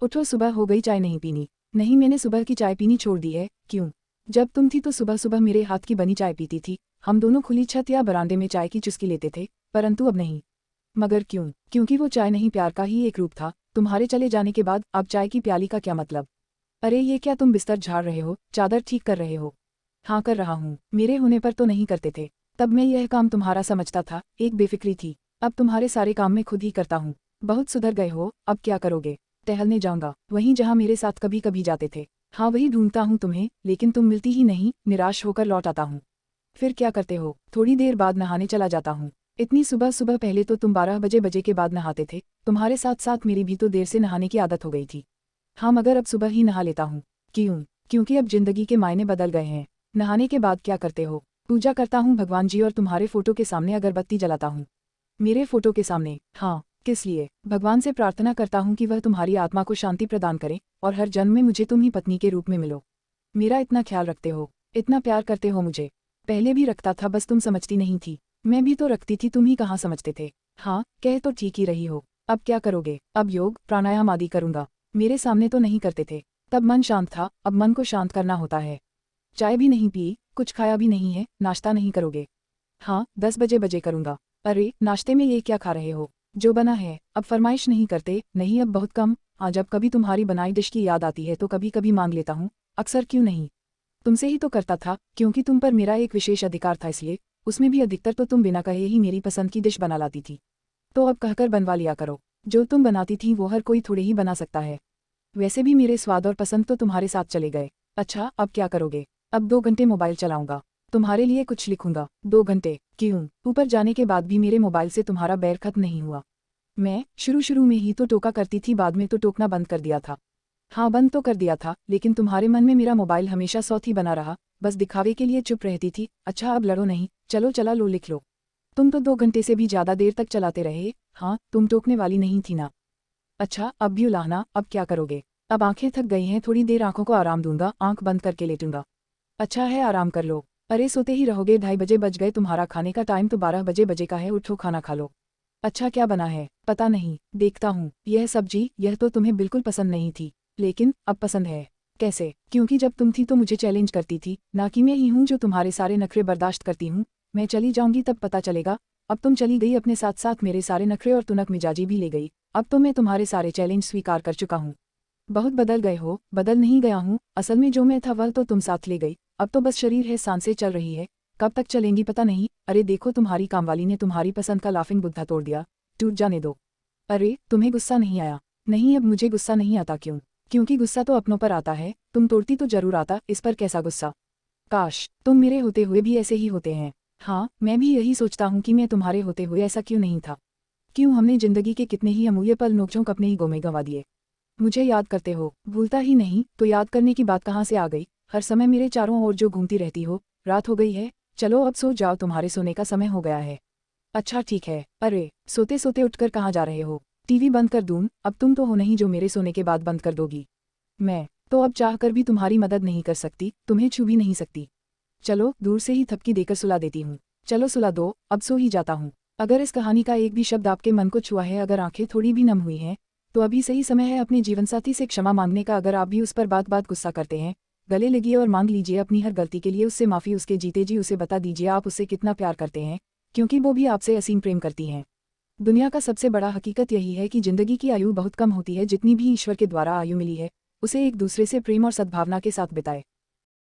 उठो, सुबह हो गई, चाय नहीं पीनी? नहीं, मैंने सुबह की चाय पीनी छोड़ दी है। क्यों? जब तुम थी तो सुबह सुबह मेरे हाथ की बनी चाय पीती थी। हम दोनों खुली छत या बरामदे में चाय की चुस्की लेते थे, परंतु अब नहीं। मगर क्यों? क्योंकि वो चाय नहीं, प्यार का ही एक रूप था। तुम्हारे चले जाने के बाद अब चाय की प्याली का क्या मतलब? अरे ये क्या, तुम बिस्तर झाड़ रहे हो, चादर ठीक कर रहे हो? हाँ कर रहा हूँ, मेरे होने पर तो नहीं करते थे। तब मैं यह काम तुम्हारा समझता था, एक बेफिक्री थी। अब तुम्हारे सारे काम मैं खुद ही करता हूँ। बहुत सुधर गए हो। अब क्या करोगे? टहलने जाऊंगा, वहीं जहाँ मेरे साथ कभी कभी जाते थे। हाँ वही ढूंढता हूँ तुम्हें, लेकिन तुम मिलती ही नहीं, निराश होकर लौट आता हूँ। फिर क्या करते हो? थोड़ी देर बाद नहाने चला जाता हूँ। इतनी सुबह सुबह? पहले तो तुम 12 बजे के बाद नहाते थे, तुम्हारे साथ साथ मेरी भी तो देर से नहाने की आदत हो गई थी। हाँ मगर अब सुबह ही नहा लेता हूँ। क्यों? क्योंकि अब जिंदगी के मायने बदल गए हैं। नहाने के बाद क्या करते हो? पूजा करता हूँ भगवान जी, और तुम्हारे फोटो के सामने अगरबत्ती जलाता हूँ। मेरे फोटो के सामने? हाँ। किस लिए? भगवान से प्रार्थना करता हूँ कि वह तुम्हारी आत्मा को शांति प्रदान करे और हर जन्म में मुझे तुम ही पत्नी के रूप में मिलो। मेरा इतना ख्याल रखते हो, इतना प्यार करते हो मुझे। पहले भी रखता था, बस तुम समझती नहीं थी। मैं भी तो रखती थी, तुम ही कहाँ समझते थे। हाँ कह तो ठीक ही रही हो। अब क्या करोगे? अब योग प्राणायाम आदि करूँगा। मेरे सामने तो नहीं करते थे, तब मन शांत था, अब मन को शांत करना होता है। चाय भी नहीं पी, कुछ खाया भी नहीं है, नाश्ता नहीं करोगे? हाँ 10 बजे करूँगा। अरे नाश्ते में ये क्या खा रहे हो? जो बना है। अब फरमाइश नहीं करते? नहीं अब बहुत कम। हाँ जब कभी तुम्हारी बनाई डिश की याद आती है तो कभी कभी मांग लेता हूँ, अक्सर क्यों नहीं। तुमसे ही तो करता था, क्योंकि तुम पर मेरा एक विशेष अधिकार था, इसलिए। उसमें भी अधिकतर तो तुम बिना कहे ही मेरी पसंद की डिश बना लाती थी। तो अब कहकर बनवा लिया करो। जो तुम बनाती थी वो हर कोई थोड़े ही बना सकता है। वैसे भी मेरे स्वाद और पसंद तो तुम्हारे साथ चले गए। अच्छा अब क्या करोगे? अब 2 घंटे मोबाइल चलाऊंगा, तुम्हारे लिए कुछ लिखूंगा। 2 घंटे? क्यों? ऊपर जाने के बाद भी मेरे मोबाइल से तुम्हारा बैर खत्म नहीं हुआ। मैं शुरू शुरू में ही तो टोका करती थी, बाद में तो टोकना बंद कर दिया था। हाँ बंद तो कर दिया था, लेकिन तुम्हारे मन में मेरा मोबाइल हमेशा सौथी बना रहा, बस दिखावे के लिए चुप रहती थी। अच्छा अब लड़ो नहीं, चलो चला लो, लिख लो। तुम तो 2 घंटे से भी ज्यादा देर तक चलाते रहे। हाँ तुम टोकने वाली नहीं थी ना। अच्छा अब भी उलाहना, अब क्या करोगे? अब आंखें थक गई हैं, थोड़ी देर आंखों को आराम दूंगा, आंख बंद करके लेटूंगा। अच्छा है, आराम कर लो। अरे सोते ही रहोगे? 2:30 बज गए, तुम्हारा खाने का टाइम तो 12 बजे का है, उठो खाना खा लो। अच्छा क्या बना है? पता नहीं, देखता हूँ। यह सब्जी, यह तो तुम्हें बिल्कुल पसंद नहीं थी, लेकिन अब पसंद है। कैसे? क्योंकि जब तुम थी तो मुझे चैलेंज करती थी, ना कि मैं ही हूँ जो तुम्हारे सारे नखरे बर्दाश्त करती हूँ। मैं चली जाऊंगी तब पता चलेगा। अब तुम चली गई, अपने साथ साथ मेरे सारे नखरे और तुनक मिजाजी भी ले गई। अब तो मैं तुम्हारे सारे चैलेंज स्वीकार कर चुका हूँ। बहुत बदल गए हो। बदल नहीं गया हूँ, असल में जो मैं था वह तो तुम साथ ले गई। अब तो बस शरीर है, सांसें चल रही है, कब तक चलेंगी पता नहीं। अरे देखो, तुम्हारी कामवाली ने तुम्हारी पसंद का लाफिंग बुद्धा तोड़ दिया, टूट जाने दो। अरे तुम्हें गुस्सा नहीं आया? नहीं अब मुझे गुस्सा नहीं आता। क्यों? क्योंकि गुस्सा तो अपनों पर आता है, तुम तोड़ती तो जरूर आता, इस पर कैसा गुस्सा? काश तुम मेरे होते हुए भी ऐसे ही होते हैं। हाँ मैं भी यही सोचता हूँ कि मैं तुम्हारे होते हुए ऐसा क्यों नहीं था। क्यों? हमने जिंदगी के कितने ही अमूल्य पल नोकझोंक अपने ही गो में गंवा दिए। मुझे याद करते हो? भूलता ही नहीं तो याद करने की बात कहाँ से आ गई? हर समय मेरे चारों ओर जो घूमती रहती हो। रात हो गई है, चलो अब सो जाओ, तुम्हारे सोने का समय हो गया है। अच्छा ठीक है। अरे सोते सोते उठकर कहाँ जा रहे हो? टीवी बंद कर दूं? अब तुम तो हो नहीं जो मेरे सोने के बाद बंद कर दोगी। मैं तो अब चाहकर भी तुम्हारी मदद नहीं कर सकती, तुम्हें छू भी नहीं सकती। चलो दूर से ही थपकी देकर सुला देती हूँ। चलो सुला दो, अब सो ही जाता हूँ। अगर इस कहानी का एक भी शब्द आपके मन को छुआ है, अगर आंखें थोड़ी भी नम हुई हैं, तो अभी सही समय है अपने जीवनसाथी से क्षमा मांगने का। अगर आप भी उस पर बात बात गुस्सा करते हैं, गले लगिए और मांग लीजिए अपनी हर गलती के लिए उससे माफ़ी। उसके जीते जी उसे बता दीजिए आप उससे कितना प्यार करते हैं, क्योंकि वो भी आपसे असीम प्रेम करती हैं। दुनिया का सबसे बड़ा हकीकत यही है कि जिंदगी की आयु बहुत कम होती है, जितनी भी ईश्वर के द्वारा आयु मिली है उसे एक दूसरे से प्रेम और सद्भावना के साथ बिताए।